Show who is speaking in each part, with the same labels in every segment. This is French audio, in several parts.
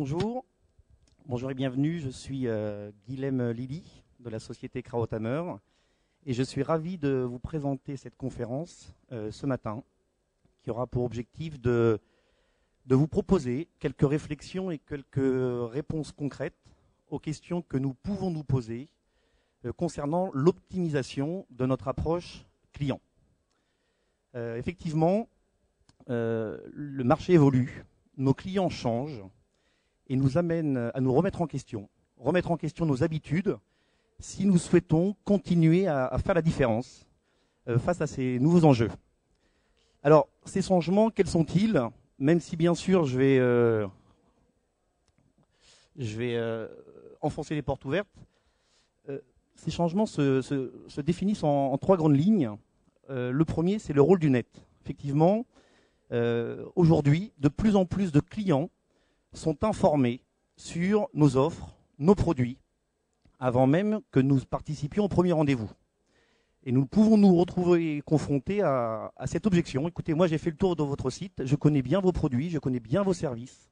Speaker 1: Bonjour, bonjour et bienvenue. Je suis Guilhem Lily de la société Krauthammer et je suis ravi de vous présenter cette conférence ce matin qui aura pour objectif de vous proposer quelques réflexions et quelques réponses concrètes aux questions que nous pouvons nous poser concernant l'optimisation de notre approche client. Effectivement, le marché évolue, nos clients changent et nous amènent à nous remettre en question nos habitudes si nous souhaitons continuer à faire la différence face à ces nouveaux enjeux. Alors, ces changements, quels sont-ils? Même si, bien sûr, je vais enfoncer les portes ouvertes, ces changements se définissent en trois grandes lignes. Le premier, c'est le rôle du net. Effectivement, aujourd'hui, de plus en plus de clients sont informés sur nos offres, nos produits, avant même que nous participions au premier rendez-vous. Et nous pouvons nous retrouver confrontés à cette objection. Écoutez, moi j'ai fait le tour de votre site, je connais bien vos produits, je connais bien vos services,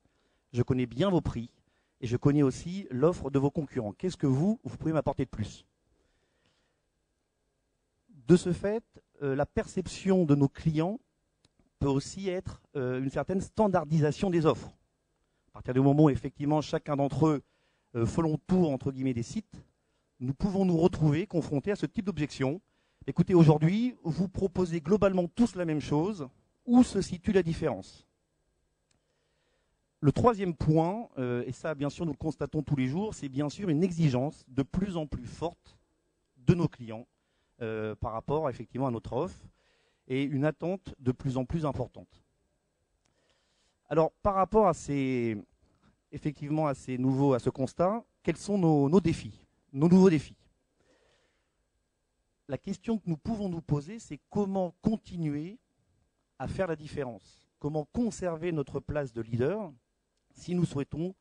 Speaker 1: je connais bien vos prix, et je connais aussi l'offre de vos concurrents. Qu'est-ce que vous pouvez m'apporter de plus? De ce fait, la perception de nos clients peut aussi être une certaine standardisation des offres. À partir du moment où effectivement chacun d'entre eux fait le tour entre guillemets des sites, nous pouvons nous retrouver confrontés à ce type d'objection. Écoutez, aujourd'hui, vous proposez globalement tous la même chose. Où se situe la différence? Le troisième point, et ça bien sûr nous le constatons tous les jours, c'est bien sûr une exigence de plus en plus forte de nos clients par rapport effectivement à notre offre et une attente de plus en plus importante. Alors par rapport à ce constat, quels sont nos défis, nos nouveaux défis? La question que nous pouvons nous poser, c'est comment continuer à faire la différence? Comment conserver notre place de leader si nous souhaitons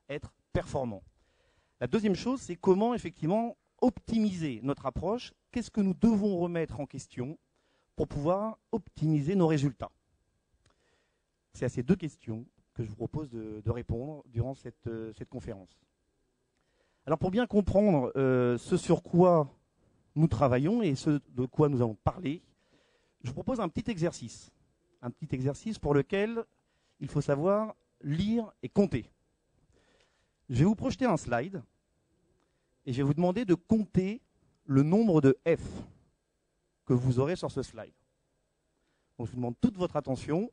Speaker 1: être performants? La deuxième chose, c'est comment effectivement optimiser notre approche. Qu'est-ce que nous devons remettre en question pour pouvoir optimiser nos résultats? C'est à ces deux questions que je vous propose de répondre durant cette conférence. Alors pour bien comprendre ce sur quoi nous travaillons et ce de quoi nous allons parler, je vous propose un petit exercice pour lequel il faut savoir lire et compter. Je vais vous projeter un slide et je vais vous demander de compter le nombre de F que vous aurez sur ce slide. Donc je vous demande toute votre attention.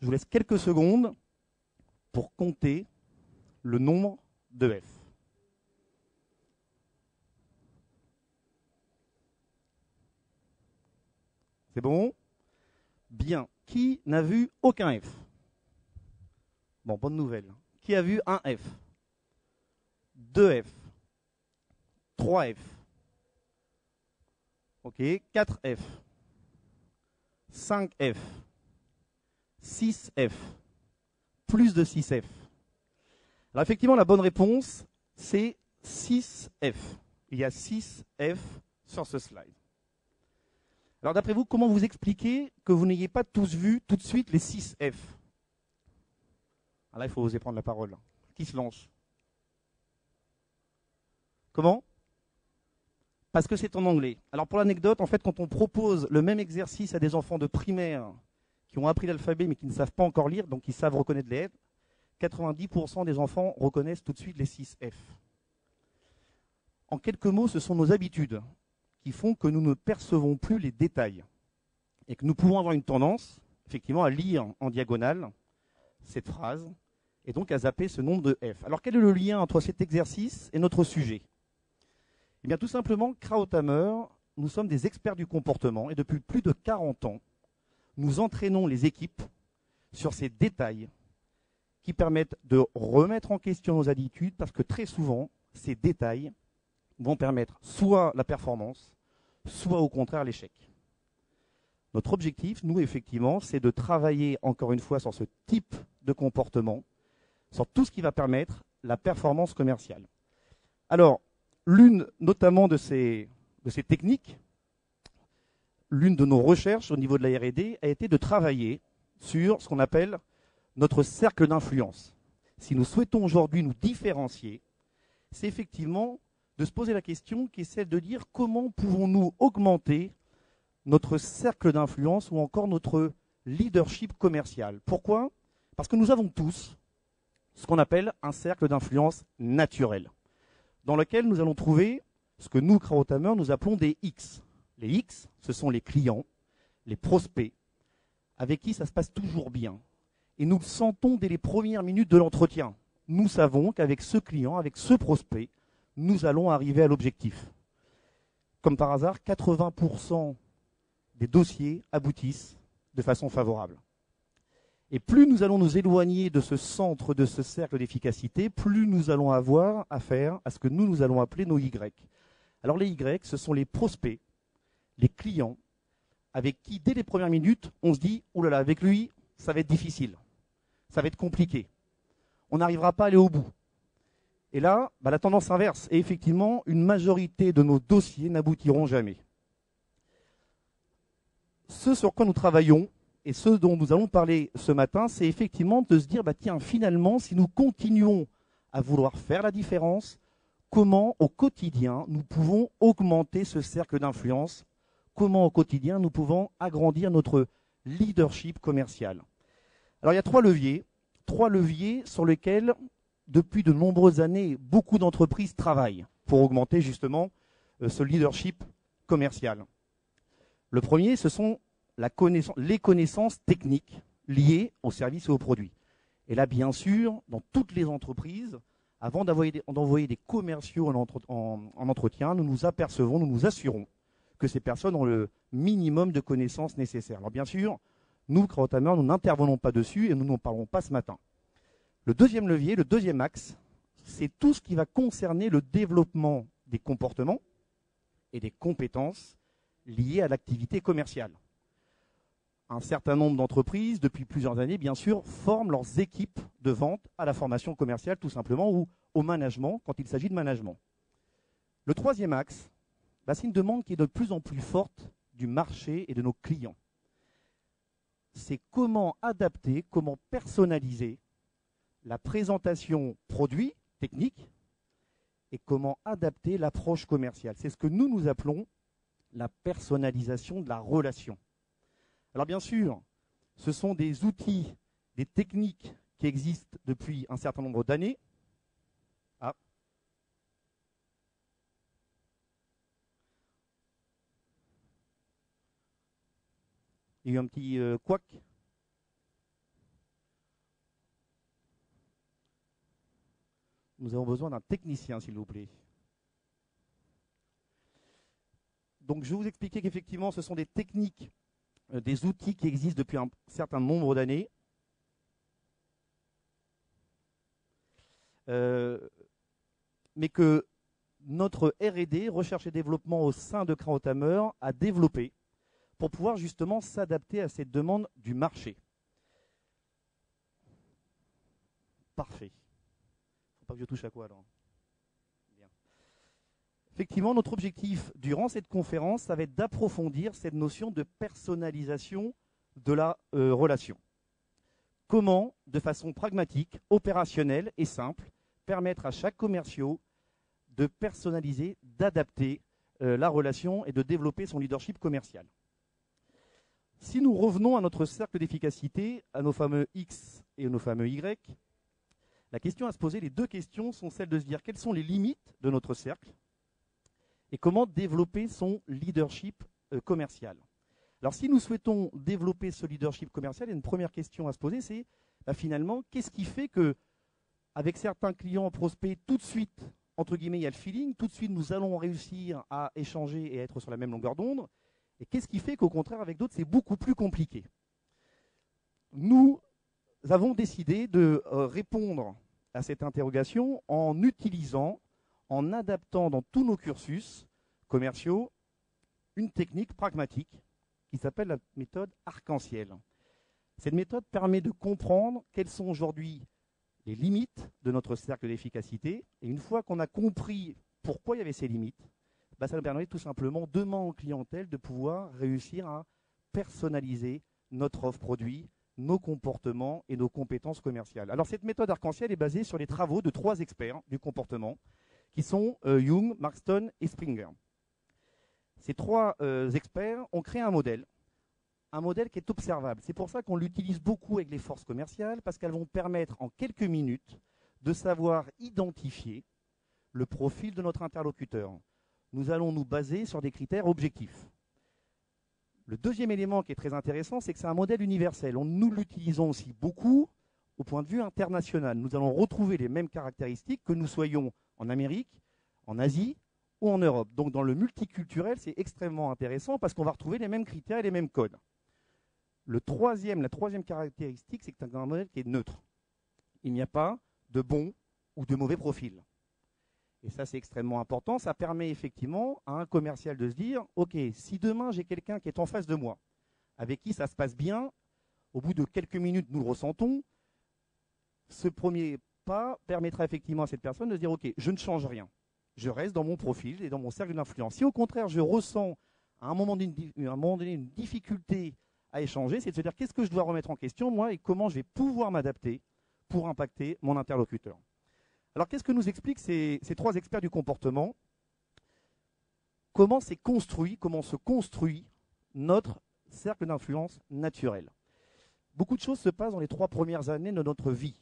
Speaker 1: Je vous laisse quelques secondes pour compter le nombre de F. C'est bon? Bien. Qui n'a vu aucun F? Bon, bonne nouvelle. Qui a vu un F? 2 F? 3 F? Ok, 4 F? 5 F? 6 F, plus de 6 F. Alors effectivement, la bonne réponse, c'est 6 F. Il y a 6 F sur ce slide. Alors d'après vous, comment vous expliquez que vous n'ayez pas tous vu tout de suite les 6 F? Alors là, il faut oser prendre la parole. Qui se lance? Comment? Parce que c'est en anglais. Alors pour l'anecdote, en fait, quand on propose le même exercice à des enfants de primaire qui ont appris l'alphabet mais qui ne savent pas encore lire, donc qui savent reconnaître les lettres, 90% des enfants reconnaissent tout de suite les 6 F. En quelques mots, ce sont nos habitudes qui font que nous ne percevons plus les détails et que nous pouvons avoir une tendance, effectivement, à lire en diagonale cette phrase et donc à zapper ce nombre de F. Alors quel est le lien entre cet exercice et notre sujet? Eh bien tout simplement, Krauthammer, nous sommes des experts du comportement et depuis plus de 40 ans, nous entraînons les équipes sur ces détails qui permettent de remettre en question nos habitudes parce que très souvent, ces détails vont permettre soit la performance, soit au contraire l'échec. Notre objectif, nous, effectivement, c'est de travailler encore une fois sur ce type de comportement, sur tout ce qui va permettre la performance commerciale. Alors, l'une notamment de ces techniques, l'une de nos recherches au niveau de la R&D a été de travailler sur ce qu'on appelle notre cercle d'influence. si nous souhaitons aujourd'hui nous différencier, c'est effectivement de se poser la question qui est celle de dire comment pouvons-nous augmenter notre cercle d'influence ou encore notre leadership commercial. Pourquoi? Parce que nous avons tous ce qu'on appelle un cercle d'influence naturel, dans lequel nous allons trouver ce que nous, Krauthammer, nous appelons des X. Les X, ce sont les clients, les prospects, avec qui ça se passe toujours bien. Et nous le sentons dès les premières minutes de l'entretien. Nous savons qu'avec ce client, avec ce prospect, nous allons arriver à l'objectif. Comme par hasard, 80% des dossiers aboutissent de façon favorable. Et plus nous allons nous éloigner de ce centre, de ce cercle d'efficacité, plus nous allons avoir affaire à ce que nous allons appeler nos Y. Alors les Y, ce sont les prospects, les clients, avec qui, dès les premières minutes, on se dit « Ouh là là, avec lui, ça va être difficile, ça va être compliqué, on n'arrivera pas à aller au bout ». Et là, la tendance inverse. Et effectivement, une majorité de nos dossiers n'aboutiront jamais. Ce sur quoi nous travaillons, et ce dont nous allons parler ce matin, c'est effectivement de se dire, tiens, finalement, si nous continuons à vouloir faire la différence, comment au quotidien nous pouvons augmenter ce cercle d'influence, comment au quotidien nous pouvons agrandir notre leadership commercial. Alors il y a trois leviers sur lesquels, depuis de nombreuses années, beaucoup d'entreprises travaillent pour augmenter justement ce leadership commercial. Le premier, ce sont les connaissances techniques liées aux services et aux produits. Et là, bien sûr, dans toutes les entreprises, avant d'envoyer des commerciaux en entretien, nous nous apercevons, nous nous assurons que ces personnes ont le minimum de connaissances nécessaires. Alors bien sûr, nous, Krauthammer, nous n'intervenons pas dessus et nous n'en parlons pas ce matin. Le deuxième levier, le deuxième axe, c'est tout ce qui va concerner le développement des comportements et des compétences liées à l'activité commerciale. Un certain nombre d'entreprises, depuis plusieurs années, bien sûr, forment leurs équipes de vente à la formation commerciale, tout simplement, ou au management, quand il s'agit de management. Le troisième axe, c'est une demande qui est de plus en plus forte du marché et de nos clients. C'est comment adapter, comment personnaliser la présentation produit, technique, et comment adapter l'approche commerciale. C'est ce que nous appelons la personnalisation de la relation. Alors bien sûr, ce sont des outils, des techniques qui existent depuis un certain nombre d'années. Ah. Il y a eu un petit couac. Nous avons besoin d'un technicien, s'il vous plaît. Donc je vais vous expliquer qu'effectivement, ce sont des techniques, des outils qui existent depuis un certain nombre d'années. Mais que notre R&D, recherche et développement au sein de Krauthammer, a développé pour pouvoir justement s'adapter à cette demande du marché. Parfait. Faut pas que je touche à quoi alors. Bien. Effectivement, notre objectif durant cette conférence, ça va être d'approfondir cette notion de personnalisation de la relation. Comment, de façon pragmatique, opérationnelle et simple, permettre à chaque commercial de personnaliser, d'adapter la relation et de développer son leadership commercial. Si nous revenons à notre cercle d'efficacité, à nos fameux X et à nos fameux Y, la question à se poser, les deux questions sont celles de se dire quelles sont les limites de notre cercle et comment développer son leadership commercial. Alors si nous souhaitons développer ce leadership commercial, il y a une première question à se poser, c'est finalement, qu'est-ce qui fait que avec certains clients prospects, tout de suite, entre guillemets, il y a le feeling, tout de suite nous allons réussir à échanger et à être sur la même longueur d'onde, et qu'est-ce qui fait qu'au contraire avec d'autres c'est beaucoup plus compliqué. Nous avons décidé de répondre à cette interrogation en utilisant, en adaptant dans tous nos cursus commerciaux, une technique pragmatique qui s'appelle la méthode arc-en-ciel. Cette méthode permet de comprendre quelles sont aujourd'hui les limites de notre cercle d'efficacité. Et une fois qu'on a compris pourquoi il y avait ces limites, ça nous permet tout simplement, demain en clientèle, de pouvoir réussir à personnaliser notre offre produit, nos comportements et nos compétences commerciales. Alors cette méthode arc-en-ciel est basée sur les travaux de 3 experts du comportement, qui sont Jung, Marston et Springer. Ces 3 experts ont créé un modèle qui est observable. C'est pour ça qu'on l'utilise beaucoup avec les forces commerciales, parce qu'elles vont permettre en quelques minutes de savoir identifier le profil de notre interlocuteur. Nous allons nous baser sur des critères objectifs. Le deuxième élément qui est très intéressant, c'est que c'est un modèle universel. Nous l'utilisons aussi beaucoup au point de vue international. Nous allons retrouver les mêmes caractéristiques que nous soyons en Amérique, en Asie ou en Europe. Donc dans le multiculturel, c'est extrêmement intéressant parce qu'on va retrouver les mêmes critères et les mêmes codes. La troisième caractéristique, c'est que c'est un modèle qui est neutre. Il n'y a pas de bon ou de mauvais profil. Et ça, c'est extrêmement important. Ça permet effectivement à un commercial de se dire, OK, si demain j'ai quelqu'un qui est en face de moi, avec qui ça se passe bien, au bout de quelques minutes, nous le ressentons, ce premier pas permettra effectivement à cette personne de se dire, OK, je ne change rien. Je reste dans mon profil et dans mon cercle d'influence. Si au contraire, je ressens à un moment donné une difficulté à échanger, c'est de se dire, qu'est-ce que je dois remettre en question, moi, et comment je vais pouvoir m'adapter pour impacter mon interlocuteur. Alors, qu'est-ce que nous expliquent ces 3 experts du comportement? Comment se construit notre cercle d'influence naturel? Beaucoup de choses se passent dans les 3 premières années de notre vie.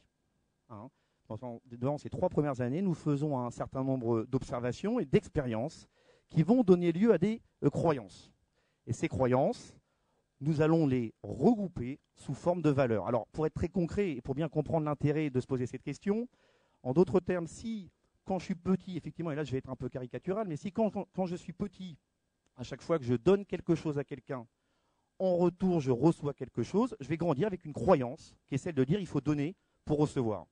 Speaker 1: Dans ces 3 premières années, nous faisons un certain nombre d'observations et d'expériences qui vont donner lieu à des croyances. Et ces croyances, nous allons les regrouper sous forme de valeurs. Alors, pour être très concret et pour bien comprendre l'intérêt de se poser cette question, en d'autres termes, si, quand je suis petit, effectivement, et là je vais être un peu caricatural, mais si quand je suis petit, à chaque fois que je donne quelque chose à quelqu'un, en retour je reçois quelque chose, je vais grandir avec une croyance qui est celle de dire il faut donner pour recevoir.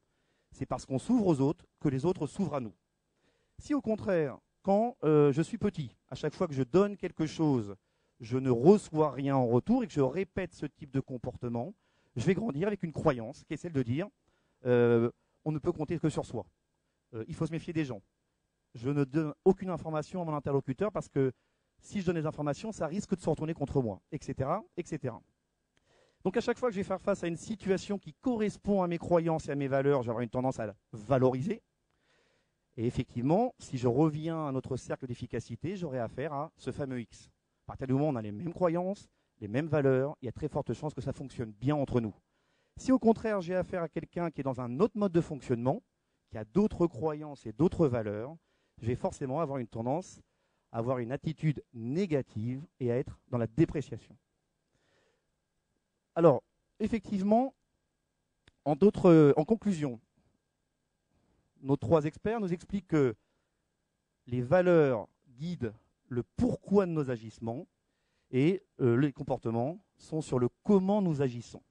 Speaker 1: C'est parce qu'on s'ouvre aux autres que les autres s'ouvrent à nous. Si au contraire, quand je suis petit, à chaque fois que je donne quelque chose, je ne reçois rien en retour et que je répète ce type de comportement, je vais grandir avec une croyance qui est celle de dire on ne peut compter que sur soi. Il faut se méfier des gens. Je ne donne aucune information à mon interlocuteur parce que si je donne des informations, ça risque de se retourner contre moi, etc., etc. Donc à chaque fois que je vais faire face à une situation qui correspond à mes croyances et à mes valeurs, j'aurai une tendance à la valoriser. Et effectivement, si je reviens à notre cercle d'efficacité, j'aurai affaire à ce fameux X. À partir du moment où on a les mêmes croyances, les mêmes valeurs, il y a très forte chance que ça fonctionne bien entre nous. Si au contraire j'ai affaire à quelqu'un qui est dans un autre mode de fonctionnement, qui a d'autres croyances et d'autres valeurs, je vais forcément avoir une tendance à avoir une attitude négative et à être dans la dépréciation. Alors, effectivement, en conclusion, nos 3 experts nous expliquent que les valeurs guident le pourquoi de nos agissements et les comportements sont sur le comment nous agissons.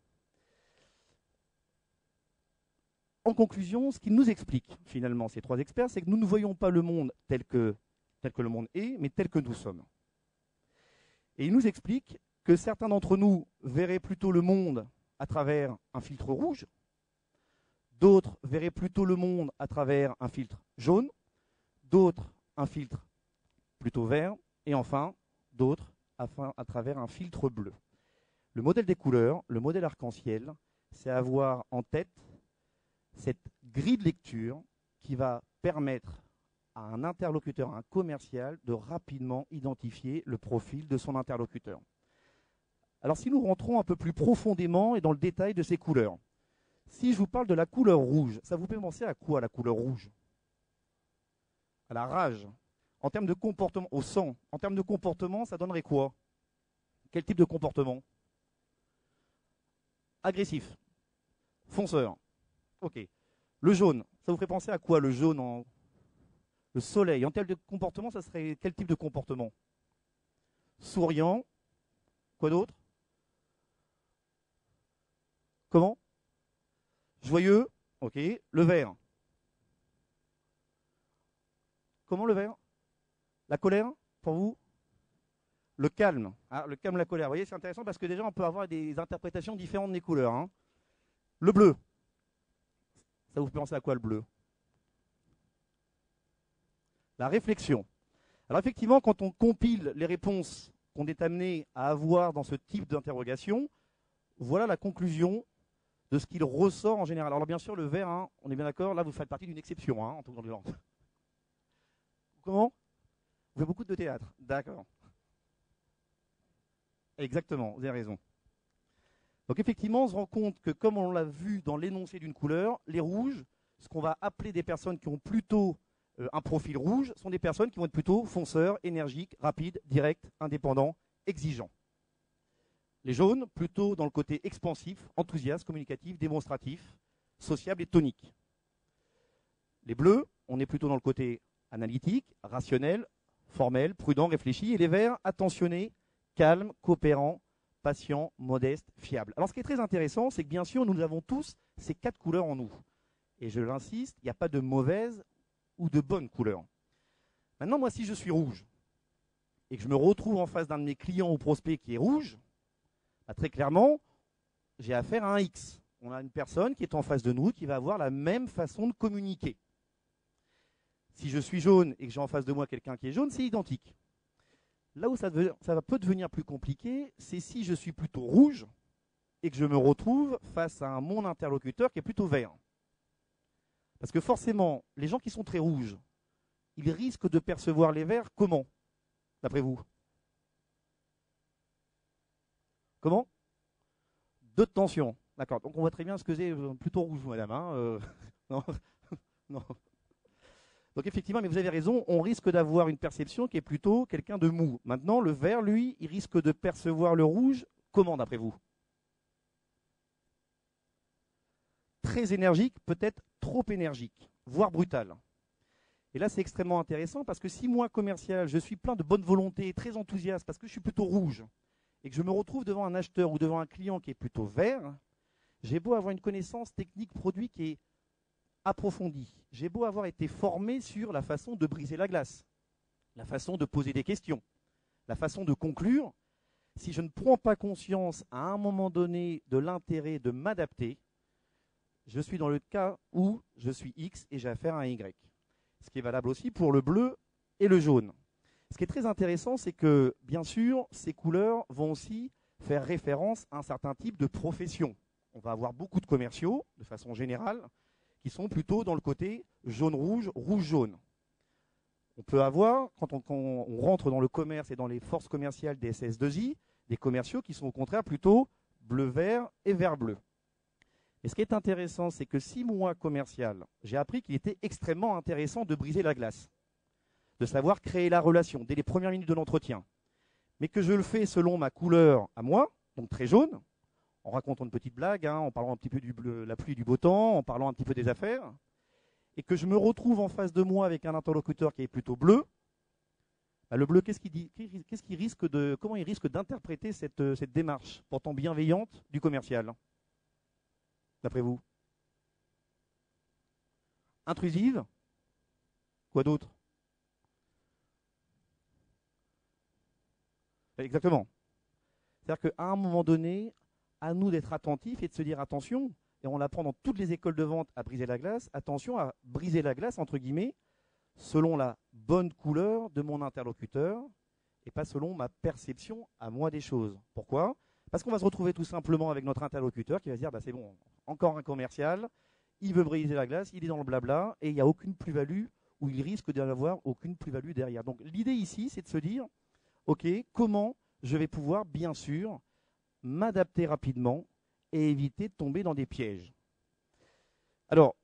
Speaker 1: En conclusion, ce qu'ils nous expliquent, finalement, ces 3 experts, c'est que nous ne voyons pas le monde tel que le monde est, mais tel que nous sommes. Et ils nous expliquent que certains d'entre nous verraient plutôt le monde à travers un filtre rouge, d'autres verraient plutôt le monde à travers un filtre jaune, d'autres un filtre plutôt vert, et enfin, d'autres à travers un filtre bleu. Le modèle des couleurs, le modèle arc-en-ciel, c'est avoir en tête cette grille de lecture qui va permettre à un interlocuteur, à un commercial, de rapidement identifier le profil de son interlocuteur. Alors si nous rentrons un peu plus profondément et dans le détail de ces couleurs, si je vous parle de la couleur rouge, ça vous fait penser à quoi la couleur rouge? À la rage. En termes de comportement, au sang, en termes de comportement, ça donnerait quoi? Quel type de comportement? Agressif. Fonceur. Ok. Le jaune, ça vous fait penser à quoi le jaune Le soleil. En termes de comportement, ça serait quel type de comportement? Souriant. Quoi d'autre? Comment? Joyeux. Ok. Le vert. Comment le vert? La colère, pour vous? Le calme. Ah, le calme, la colère. Vous voyez, c'est intéressant parce que déjà, on peut avoir des interprétations différentes des couleurs. Hein. Le bleu. Ça vous fait penser à quoi, le bleu? La réflexion. Alors effectivement, quand on compile les réponses qu'on est amené à avoir dans ce type d'interrogation, voilà la conclusion de ce qu'il ressort en général. Alors bien sûr, le vert, hein, on est bien d'accord, là vous faites partie d'une exception, hein, en tout cas dans le genre. Comment? Vous faites beaucoup de théâtre. D'accord. Exactement, vous avez raison. Donc effectivement, on se rend compte que comme on l'a vu dans l'énoncé d'une couleur, les rouges, ce qu'on va appeler des personnes qui ont plutôt un profil rouge, sont des personnes qui vont être plutôt fonceurs, énergiques, rapides, directs, indépendants, exigeants. Les jaunes, plutôt dans le côté expansif, enthousiaste, communicatif, démonstratif, sociable et tonique. Les bleus, on est plutôt dans le côté analytique, rationnel, formel, prudent, réfléchi. Et les verts, attentionnés, calmes, coopérants, patients, modestes, fiables. Alors ce qui est très intéressant, c'est que bien sûr, nous avons tous ces 4 couleurs en nous. Et je l'insiste, il n'y a pas de mauvaise ou de bonne couleur. Maintenant, moi, si je suis rouge et que je me retrouve en face d'un de mes clients ou prospects qui est rouge, bah, très clairement, j'ai affaire à un X. On a une personne qui est en face de nous qui va avoir la même façon de communiquer. Si je suis jaune et que j'ai en face de moi quelqu'un qui est jaune, c'est identique. Là où ça peut devenir plus compliqué, c'est si je suis plutôt rouge et que je me retrouve face à mon interlocuteur qui est plutôt vert. Parce que forcément, les gens qui sont très rouges, ils risquent de percevoir les verts comment, d'après vous? Comment? De tension. D'accord. Donc on voit très bien ce que c'est plutôt rouge, madame. Hein, non, non. Donc effectivement, mais vous avez raison, on risque d'avoir une perception qui est plutôt quelqu'un de mou. Maintenant, le vert, lui, il risque de percevoir le rouge comment, d'après vous? Très énergique, peut-être trop énergique, voire brutal. Et là, c'est extrêmement intéressant parce que si moi, commercial, je suis plein de bonne volonté, très enthousiaste, parce que je suis plutôt rouge, et que je me retrouve devant un acheteur ou devant un client qui est plutôt vert, j'ai beau avoir une connaissance technique produit qui est approfondie, j'ai beau avoir été formé sur la façon de briser la glace, la façon de poser des questions, la façon de conclure, si je ne prends pas conscience à un moment donné de l'intérêt de m'adapter, je suis dans le cas où je suis X et j'ai affaire à un Y. Ce qui est valable aussi pour le bleu et le jaune. Ce qui est très intéressant, c'est que, bien sûr, ces couleurs vont aussi faire référence à un certain type de profession. On va avoir beaucoup de commerciaux, de façon générale, qui sont plutôt dans le côté jaune-rouge, rouge-jaune. On peut avoir, quand on rentre dans le commerce et dans les forces commerciales des SS2I, des commerciaux qui sont au contraire plutôt bleu-vert et vert-bleu. Et ce qui est intéressant, c'est que si moi, commercial, j'ai appris qu'il était extrêmement intéressant de briser la glace, de savoir créer la relation dès les premières minutes de l'entretien, mais que je le fais selon ma couleur à moi, donc très jaune, en racontant une petite blague, hein, en parlant un petit peu du bleu, la pluie et du beau temps, en parlant un petit peu des affaires, et que je me retrouve en face de moi avec un interlocuteur qui est plutôt bleu, bah le bleu, comment il risque d'interpréter cette démarche, pourtant bienveillante, du commercial, d'après vous? Intrusive? Quoi d'autre? Exactement. C'est-à-dire qu'à un moment donné, à nous d'être attentifs et de se dire attention, et on l'apprend dans toutes les écoles de vente à briser la glace, attention à briser la glace, entre guillemets, selon la bonne couleur de mon interlocuteur et pas selon ma perception à moi des choses. Pourquoi? Parce qu'on va se retrouver tout simplement avec notre interlocuteur qui va se dire bah, c'est bon, encore un commercial, il veut briser la glace, il est dans le blabla et il n'y a aucune plus-value ou il risque d'y avoir aucune plus-value derrière. Donc l'idée ici, c'est de se dire ok, comment je vais pouvoir bien sûr m'adapter rapidement et éviter de tomber dans des pièges. Alors,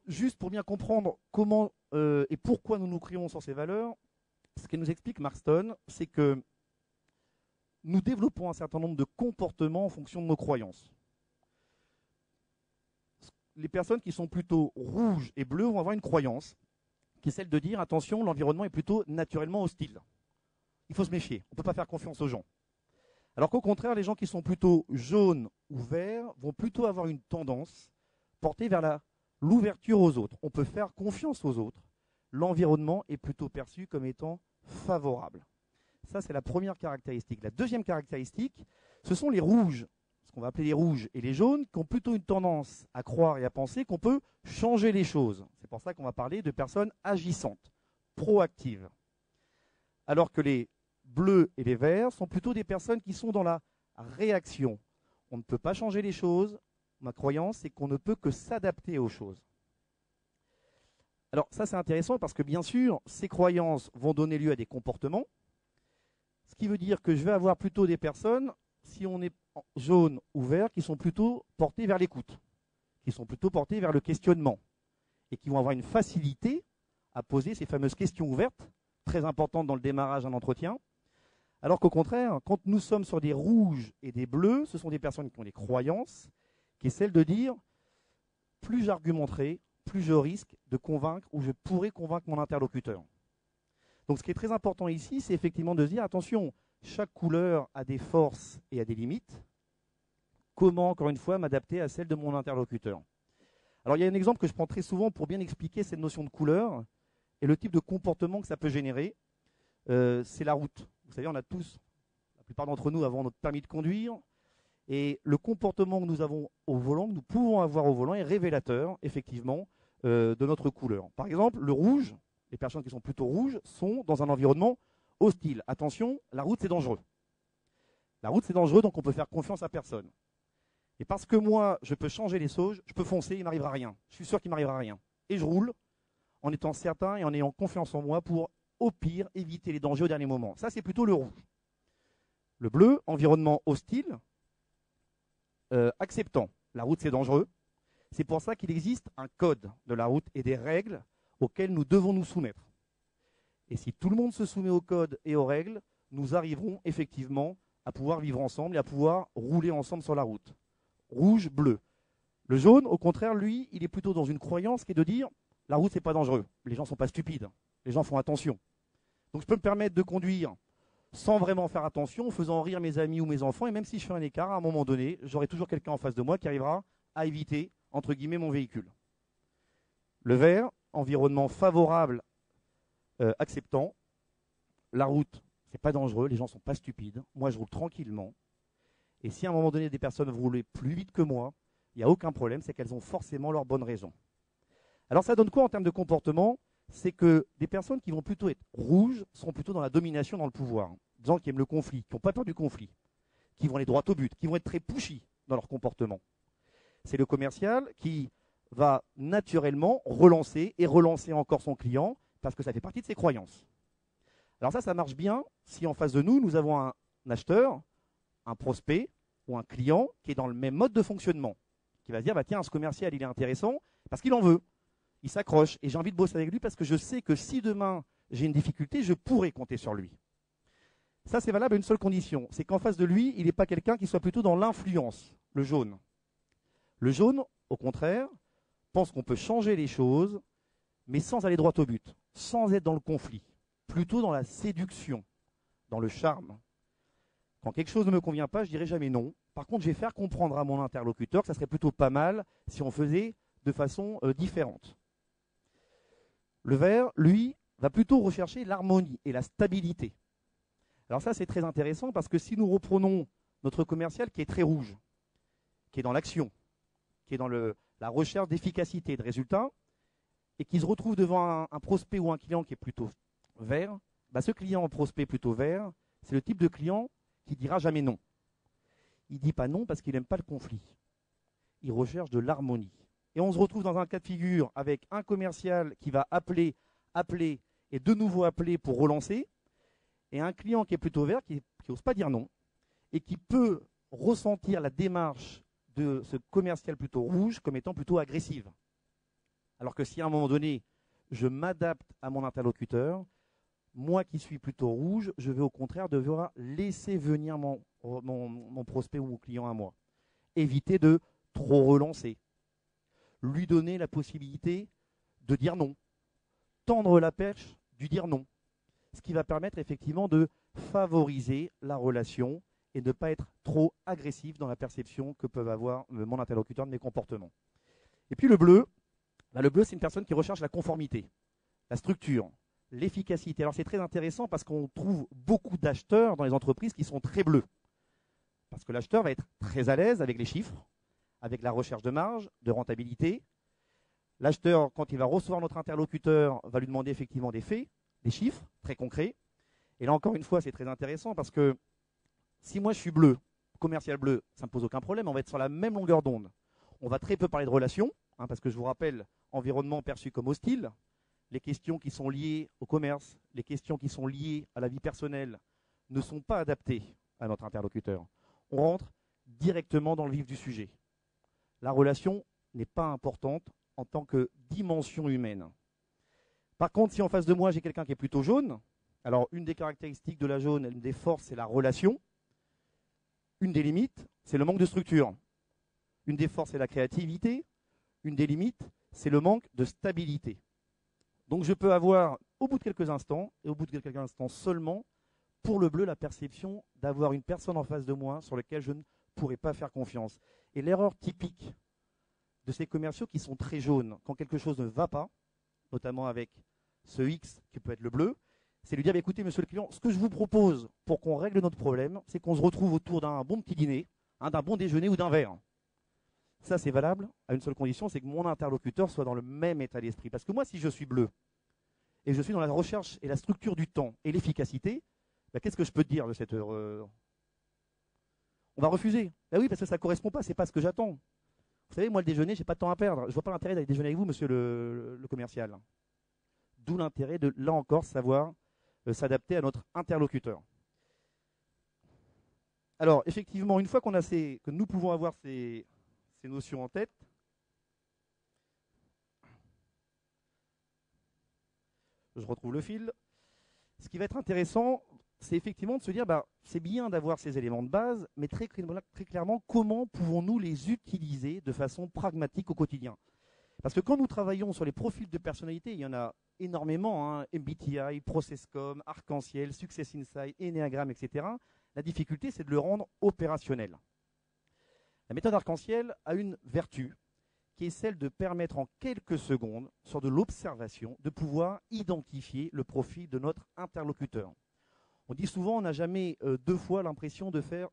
Speaker 1: juste pour bien comprendre comment et pourquoi nous nous crions sur ces valeurs, ce que nous explique Marston, c'est que nous développons un certain nombre de comportements en fonction de nos croyances. Les personnes qui sont plutôt rouges et bleues vont avoir une croyance qui est celle de dire attention, l'environnement est plutôt naturellement hostile. Il faut se méfier, on ne peut pas faire confiance aux gens. Alors qu'au contraire, les gens qui sont plutôt jaunes ou verts vont plutôt avoir une tendance portée vers l'ouverture aux autres. On peut faire confiance aux autres. L'environnement est plutôt perçu comme étant favorable. Ça, c'est la première caractéristique. La deuxième caractéristique, ce sont les rouges, ce qu'on va appeler les rouges et les jaunes, qui ont plutôt une tendance à croire et à penser qu'on peut changer les choses. C'est pour ça qu'on va parler de personnes agissantes, proactives. Alors que les bleus et les verts sont plutôt des personnes qui sont dans la réaction. on ne peut pas changer les choses. Ma croyance, c'est qu'on ne peut que s'adapter aux choses. Alors ça, c'est intéressant parce que bien sûr, ces croyances vont donner lieu à des comportements, ce qui veut dire que je vais avoir plutôt des personnes, si on est jaune ou vert, qui sont plutôt portées vers l'écoute, qui sont plutôt portées vers le questionnement, et qui vont avoir une facilité à poser ces fameuses questions ouvertes, très importantes dans le démarrage d'un entretien. Alors qu'au contraire, quand nous sommes sur des rouges et des bleus, ce sont des personnes qui ont des croyances, qui est celle de dire, plus j'argumenterai, plus je risque de convaincre ou je pourrai convaincre mon interlocuteur. Donc ce qui est très important ici, c'est effectivement de se dire, attention, chaque couleur a des forces et a des limites. Comment, encore une fois, m'adapter à celle de mon interlocuteur? Alors il y a un exemple que je prends très souvent pour bien expliquer cette notion de couleur et le type de comportement que ça peut générer. C'est la route. Vous savez, on a tous, la plupart d'entre nous avons notre permis de conduire, et le comportement que nous avons au volant, que nous pouvons avoir au volant, est révélateur, effectivement, de notre couleur. Par exemple, le rouge, les personnes qui sont plutôt rouges, sont dans un environnement hostile. Attention, la route, c'est dangereux. La route, c'est dangereux, donc on peut faire confiance à personne. Et parce que moi, je peux changer les sauges, je peux foncer, il ne m'arrivera rien. Je suis sûr qu'il ne m'arrivera rien. Et je roule en étant certain et en ayant confiance en moi pour, au pire, éviter les dangers au dernier moment. Ça, c'est plutôt le rouge. Le bleu, environnement hostile, acceptant. La route, c'est dangereux. C'est pour ça qu'il existe un code de la route et des règles auxquelles nous devons nous soumettre. Et si tout le monde se soumet au code et aux règles, nous arriverons effectivement à pouvoir vivre ensemble et à pouvoir rouler ensemble sur la route. Rouge, bleu. Le jaune, au contraire, lui, il est plutôt dans une croyance qui est de dire la route, c'est pas dangereux. Les gens ne sont pas stupides. Les gens font attention. Donc je peux me permettre de conduire sans vraiment faire attention, en faisant rire mes amis ou mes enfants, et même si je fais un écart, à un moment donné, j'aurai toujours quelqu'un en face de moi qui arrivera à éviter, entre guillemets, mon véhicule. Le vert, environnement favorable, acceptant. La route, c'est pas dangereux, les gens ne sont pas stupides. Moi, je roule tranquillement. Et si à un moment donné, des personnes roulent plus vite que moi, il n'y a aucun problème, c'est qu'elles ont forcément leurs bonnes raisons. Alors ça donne quoi en termes de comportement? C'est que des personnes qui vont plutôt être rouges seront plutôt dans la domination, dans le pouvoir. Des gens qui aiment le conflit, qui n'ont pas peur du conflit, qui vont aller droit au but, qui vont être très pushy dans leur comportement. C'est le commercial qui va naturellement relancer et relancer encore son client parce que ça fait partie de ses croyances. Alors ça marche bien si en face de nous, nous avons un acheteur, un prospect ou un client qui est dans le même mode de fonctionnement, qui va se dire, bah tiens, ce commercial, il est intéressant parce qu'il en veut. Il s'accroche et j'ai envie de bosser avec lui parce que je sais que si demain j'ai une difficulté, je pourrai compter sur lui. Ça, c'est valable à une seule condition, c'est qu'en face de lui, il n'est pas quelqu'un qui soit plutôt dans l'influence, le jaune. Le jaune, au contraire, pense qu'on peut changer les choses, mais sans aller droit au but, sans être dans le conflit, plutôt dans la séduction, dans le charme. Quand quelque chose ne me convient pas, je dirai jamais non. Par contre, je vais faire comprendre à mon interlocuteur que ça serait plutôt pas mal si on faisait de façon différente. Le vert, lui, va plutôt rechercher l'harmonie et la stabilité. Alors ça, c'est très intéressant parce que si nous reprenons notre commercial qui est très rouge, qui est dans l'action, qui est dans la recherche d'efficacité, de résultats, et qui se retrouve devant un prospect ou un client qui est plutôt vert, bah ce client prospect plutôt vert, c'est le type de client qui dira jamais non. Il ne dit pas non parce qu'il n'aime pas le conflit. Il recherche de l'harmonie. Et on se retrouve dans un cas de figure avec un commercial qui va appeler et de nouveau appeler pour relancer, et un client qui est plutôt vert, qui n'ose pas dire non, et qui peut ressentir la démarche de ce commercial plutôt rouge comme étant plutôt agressive. Alors que si à un moment donné, je m'adapte à mon interlocuteur, moi qui suis plutôt rouge, je vais au contraire devoir laisser venir mon prospect ou mon client à moi. Éviter de trop relancer. Lui donner la possibilité de dire non. Tendre la perche du dire non. Ce qui va permettre effectivement de favoriser la relation et de ne pas être trop agressif dans la perception que peuvent avoir mon interlocuteur de mes comportements. Et puis le bleu, c'est une personne qui recherche la conformité, la structure, l'efficacité. Alors c'est très intéressant parce qu'on trouve beaucoup d'acheteurs dans les entreprises qui sont très bleus. Parce que l'acheteur va être très à l'aise avec les chiffres, avec la recherche de marge, de rentabilité. L'acheteur, quand il va recevoir notre interlocuteur, va lui demander effectivement des faits, des chiffres très concrets. Et là encore une fois, c'est très intéressant parce que si moi je suis bleu commercial bleu, ça ne me pose aucun problème, on va être sur la même longueur d'onde. On va très peu parler de relations, parce que je vous rappelle, environnement perçu comme hostile, les questions qui sont liées au commerce, les questions qui sont liées à la vie personnelle ne sont pas adaptées à notre interlocuteur. On rentre directement dans le vif du sujet. La relation n'est pas importante en tant que dimension humaine. Par contre, si en face de moi, j'ai quelqu'un qui est plutôt jaune, alors une des caractéristiques de la jaune, une des forces, c'est la relation. Une des limites, c'est le manque de structure. Une des forces, c'est la créativité. Une des limites, c'est le manque de stabilité. Donc je peux avoir, au bout de quelques instants, et au bout de quelques instants seulement, pour le bleu, la perception d'avoir une personne en face de moi sur laquelle je ne pourrais pas faire confiance. Et l'erreur typique de ces commerciaux qui sont très jaunes, quand quelque chose ne va pas, notamment avec ce X qui peut être le bleu, c'est lui dire, écoutez, monsieur le client, ce que je vous propose pour qu'on règle notre problème, c'est qu'on se retrouve autour d'un bon petit dîner, d'un bon déjeuner ou d'un verre. Ça, c'est valable à une seule condition, c'est que mon interlocuteur soit dans le même état d'esprit. Parce que moi, si je suis bleu, et je suis dans la recherche et la structure du temps et l'efficacité, qu'est-ce que je peux te dire de cette heure On va refuser. Oui, parce que ça ne correspond pas, c'est pas ce que j'attends. Vous savez, moi, le déjeuner, j'ai pas de temps à perdre. Je ne vois pas l'intérêt d'aller déjeuner avec vous, monsieur le commercial. D'où l'intérêt de, là encore, savoir s'adapter à notre interlocuteur. Alors, effectivement, une fois que nous pouvons avoir ces notions en tête, je retrouve le fil. Ce qui va être intéressant, c'est effectivement de se dire, c'est bien d'avoir ces éléments de base, mais très clairement, comment pouvons-nous les utiliser de façon pragmatique au quotidien? Parce que quand nous travaillons sur les profils de personnalité, il y en a énormément, MBTI, Processcom, Arc-en-Ciel, Success Insight, Enneagram, etc. La difficulté, c'est de le rendre opérationnel. La méthode Arc-en-Ciel a une vertu qui est celle de permettre en quelques secondes, sur de l'observation, de pouvoir identifier le profil de notre interlocuteur. On dit souvent, on n'a jamais deux fois l'occasion de faire